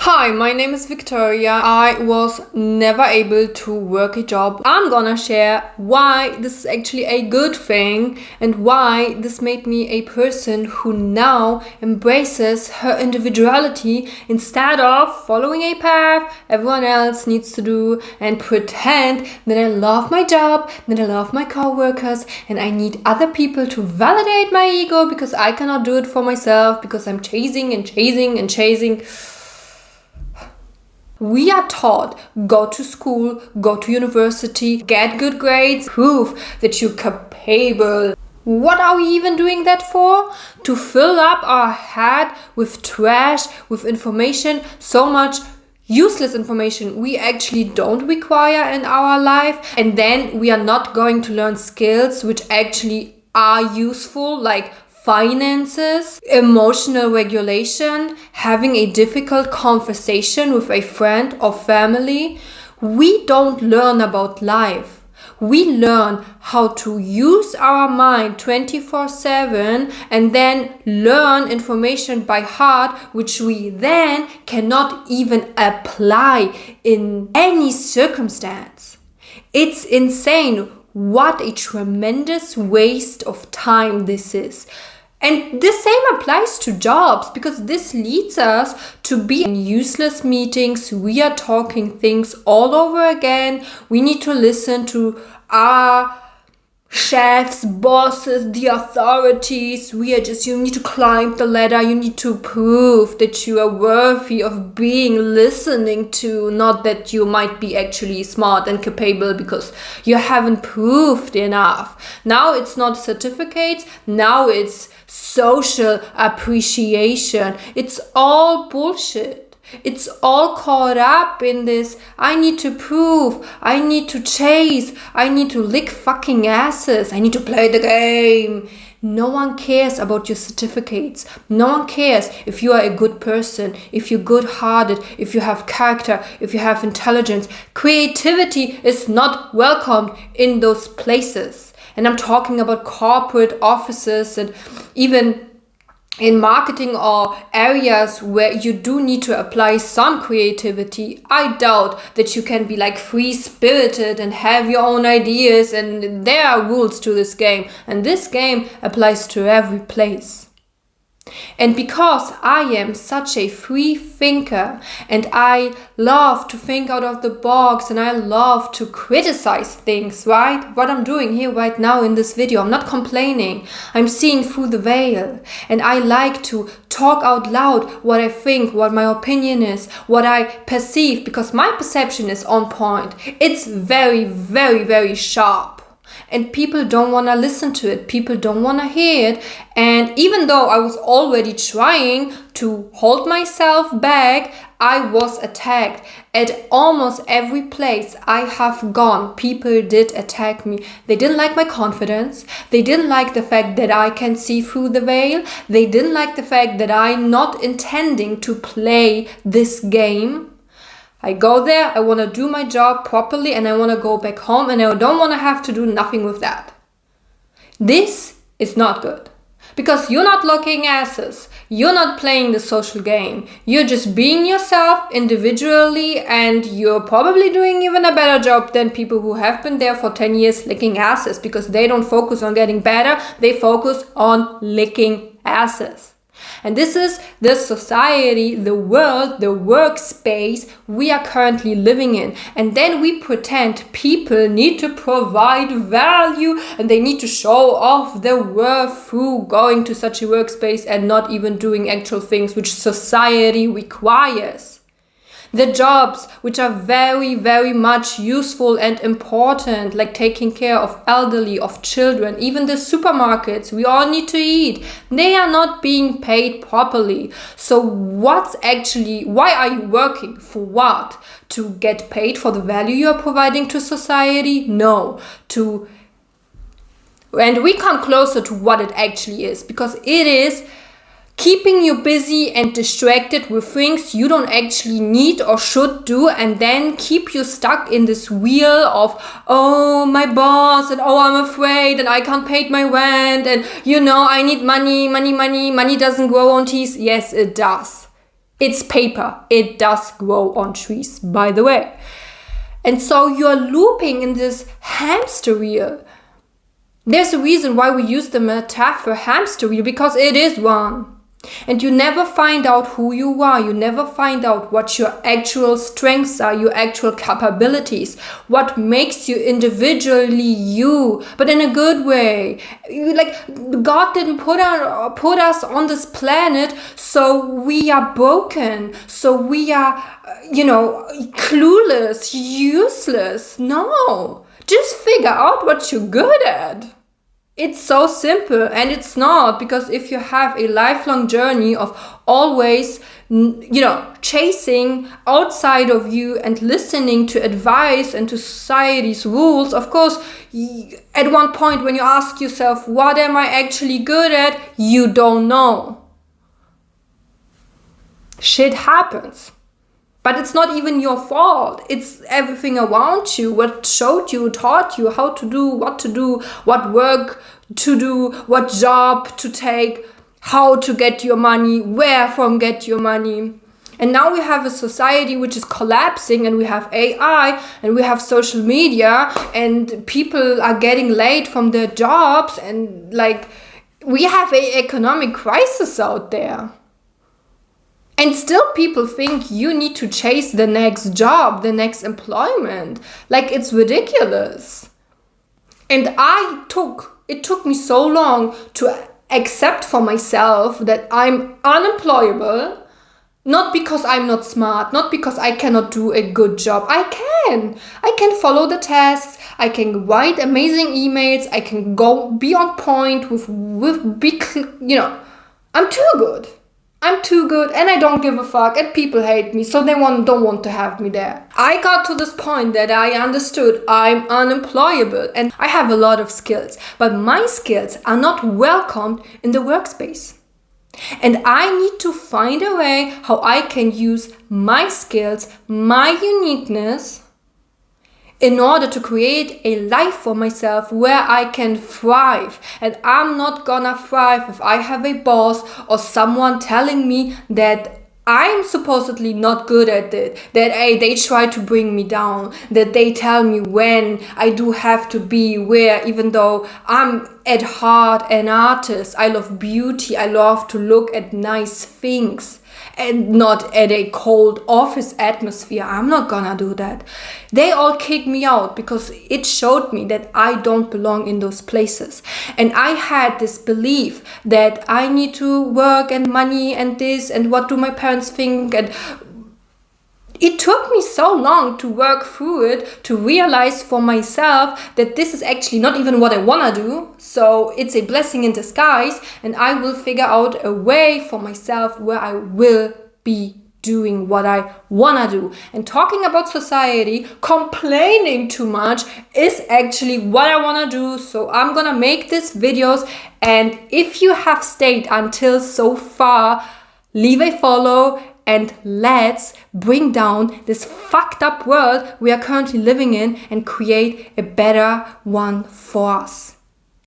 Hi, my name is Victoria. I was never able to work a job. I'm gonna share why this is actually a good thing and why this made me a person who now embraces her individuality instead of following a path everyone else needs to do and pretend that I love my job, that I love my coworkers, and I need other people to validate my ego because I cannot do it for myself because I'm chasing and chasing and chasing. We are taught, go to school, go to university, get good grades, prove that you're capable. What are we even doing that for? To fill up our head with trash, with information, so much useless information we actually don't require in our life. And then we are not going to learn skills which actually are useful, like finances, emotional regulation, having a difficult conversation with a friend or family. We don't learn about life. We learn how to use our mind 24/7 and then learn information by heart, which we then cannot even apply in any circumstance. It's insane. What a tremendous waste of time this is. And the same applies to jobs because this leads us to be in useless meetings. We are talking things all over again. We need to listen to our chefs, bosses, the authorities. You need to climb the ladder. You need to prove that you are worthy of being listening to, not that you might be actually smart and capable because you haven't proved enough. Now it's not certificates. Now it's social appreciation. It's all bullshit. It's all caught up in this, I need to prove, I need to chase, I need to lick fucking asses, I need to play the game. No one cares about your certificates. No one cares if you are a good person, if you're good-hearted, if you have character, if you have intelligence. Creativity is not welcomed in those places. And I'm talking about corporate offices and even in marketing or areas where you do need to apply some creativity. I doubt that you can be like free-spirited and have your own ideas, and there are rules to this game, and this game applies to every place. And because I am such a free thinker and I love to think out of the box and I love to criticize things, right? What I'm doing here right now in this video, I'm not complaining. I'm seeing through the veil, and I like to talk out loud what I think, what my opinion is, what I perceive, because my perception is on point. It's very, very, very sharp. And people don't want to listen to it. People don't want to hear it. And even though I was already trying to hold myself back, I was attacked. At almost every place I have gone, people did attack me. They didn't like my confidence. They didn't like the fact that I can see through the veil. They didn't like the fact that I'm not intending to play this game. I go there, I want to do my job properly, and I want to go back home, and I don't want to have to do nothing with that. This is not good. Because you're not looking asses. You're not playing the social game. You're just being yourself individually, and you're probably doing even a better job than people who have been there for 10 years licking asses, because they don't focus on getting better, they focus on licking asses. And this is the society, the world, the workspace we are currently living in. And then we pretend people need to provide value and they need to show off their worth through going to such a workspace and not even doing actual things which society requires. The jobs which are very, very much useful and important, like taking care of elderly, of children, even the supermarkets, we all need to eat. They are not being paid properly. So why are you working? For what? To get paid for the value you are providing to society? No. And we come closer to what it actually is, because it is keeping you busy and distracted with things you don't actually need or should do, and then keep you stuck in this wheel of, oh, my boss, and oh, I'm afraid, and I can't pay my rent, and I need money doesn't grow on trees. Yes, it does. It's paper. It does grow on trees, by the way. And so you're looping in this hamster wheel. There's a reason why we use the metaphor hamster wheel, because it is one. And you never find out who you are. You never find out what your actual strengths are, your actual capabilities, what makes you individually you, but in a good way. God didn't put us on this planet so we are broken, so we are, clueless, useless. No, just figure out what you're good at. It's so simple, and it's not, because if you have a lifelong journey of always, chasing outside of you and listening to advice and to society's rules, of course, at one point when you ask yourself, what am I actually good at? You don't know. Shit happens. But it's not even your fault. It's everything around you, what showed you, taught you how to do, what work to do, what job to take, how to get your money, where from get your money. And now we have a society which is collapsing, and we have AI, and we have social media, and people are getting laid from their jobs, and we have an economic crisis out there. And still people think you need to chase the next job, the next employment. It's ridiculous. And it took me so long to accept for myself that I'm unemployable, not because I'm not smart, not because I cannot do a good job. I can follow the tasks. I can write amazing emails. I can be on point with big, I'm too good. I'm too good, and I don't give a fuck, and people hate me, so they don't want to have me there. I got to this point that I understood I'm unemployable, and I have a lot of skills, but my skills are not welcomed in the workspace. And I need to find a way how I can use my skills, my uniqueness, in order to create a life for myself where I can thrive. And I'm not gonna thrive if I have a boss or someone telling me that I'm supposedly not good at it, that they try to bring me down, that they tell me when I do have to be where, even though I'm at heart an artist. I love beauty. I love to look at nice things. And not at a cold office atmosphere. I'm not gonna do that. They all kicked me out because it showed me that I don't belong in those places. And I had this belief that I need to work and money and this and what do my parents think. And it took me so long to work through it, to realize for myself that this is actually not even what I want to do. So it's a blessing in disguise, and I will figure out a way for myself where I will be doing what I want to do. And talking about society, complaining too much is actually what I want to do. So I'm going to make these videos. And if you have stayed until so far, leave a follow. And let's bring down this fucked up world we are currently living in and create a better one for us.